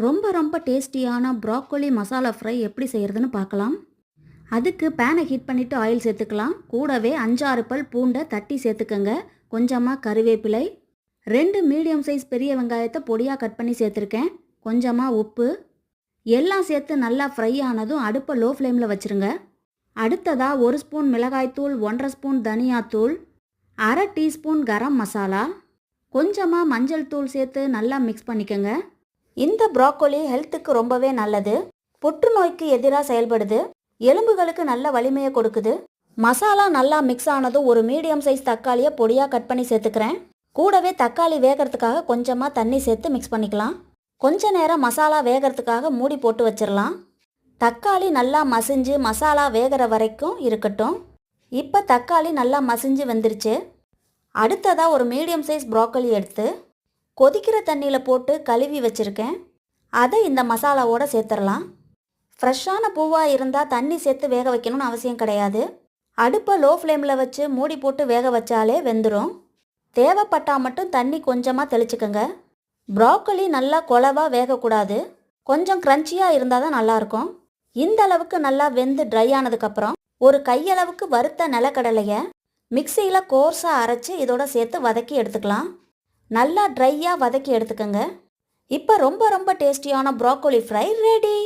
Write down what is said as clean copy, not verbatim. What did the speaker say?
ரொம்ப ரொம்ப டேஸ்டியான ப்ராக்கோலி மசாலா ஃப்ரை எப்படி செய்கிறதுன்னு பார்க்கலாம். அதுக்கு பேனை ஹீட் பண்ணிவிட்டு ஆயில் சேர்த்துக்கலாம். கூடவே 5-6 பல் பூண்டை தட்டி சேர்த்துக்கங்க. கொஞ்சமாக கருவேப்பிலை, 2 மீடியம் சைஸ் பெரிய வெங்காயத்தை பொடியாக கட் பண்ணி சேர்த்துருக்கேன். கொஞ்சமாக உப்பு எல்லாம் சேர்த்து நல்லா ஃப்ரை ஆனதும் அடுப்பை லோ ஃப்ளேமில் வச்சுருங்க. அடுத்ததாக 1 ஸ்பூன் மிளகாய்த்தூள், 1/2 ஸ்பூன் தனியாத்தூள், 1/2 டீஸ்பூன் கரம் மசாலா, கொஞ்சமாக மஞ்சள் தூள் சேர்த்து நல்லா மிக்ஸ் பண்ணிக்கோங்க. இந்த ப்ராக்கோலி ஹெல்த்துக்கு ரொம்பவே நல்லது. புற்றுநோய்க்கு எதிராக செயல்படுது. எலும்புகளுக்கு நல்ல வலிமையை கொடுக்குது. மசாலா நல்லா மிக்ஸ் ஆனதும் ஒரு மீடியம் சைஸ் தக்காளியை பொடியாக கட் பண்ணி சேர்த்துக்கிறேன். கூடவே தக்காளி வேகிறதுக்காக கொஞ்சமாக தண்ணி சேர்த்து மிக்ஸ் பண்ணிக்கலாம். கொஞ்ச நேரம் மசாலா வேகிறதுக்காக மூடி போட்டு வச்சிடலாம். தக்காளி நல்லா மசிஞ்சு மசாலா வேகிற வரைக்கும் இருக்கட்டும். இப்போ தக்காளி நல்லா மசிஞ்சு வந்துருச்சு. அடுத்ததாக ஒரு மீடியம் சைஸ் ப்ராக்கோலி எடுத்து கொதிக்கிற தண்ணியில் போட்டு கழுவி வச்சுருக்கேன். அதை இந்த மசாலாவோடு சேர்த்துடலாம். ஃப்ரெஷ்ஷான பூவாக இருந்தால் தண்ணி சேர்த்து வேக வைக்கணும்னு அவசியம் கிடையாது. அடுப்பை லோ ஃப்ளேமில் வச்சு மூடி போட்டு வேக வச்சாலே வெந்துடும். தேவைப்பட்டால் மட்டும் தண்ணி கொஞ்சமாக தெளிச்சுக்கோங்க. ப்ராக்கோலி நல்லா குழவாக வேகக்கூடாது. கொஞ்சம் க்ரன்ச்சியாக இருந்தால் தான் நல்லாயிருக்கும். இந்த அளவுக்கு நல்லா வெந்து ட்ரை ஆனதுக்கப்புறம் ஒரு கையளவுக்கு வறுத்த நிலக்கடலையை மிக்சியில் கோர்ஸாக அரைச்சி இதோட சேர்த்து வதக்கி எடுத்துக்கலாம். நல்லா ட்ரையாக வதக்கி எடுத்துக்கோங்க. இப்போ ரொம்ப ரொம்ப டேஸ்டியான ப்ராக்கோலி ஃப்ரை ரெடி.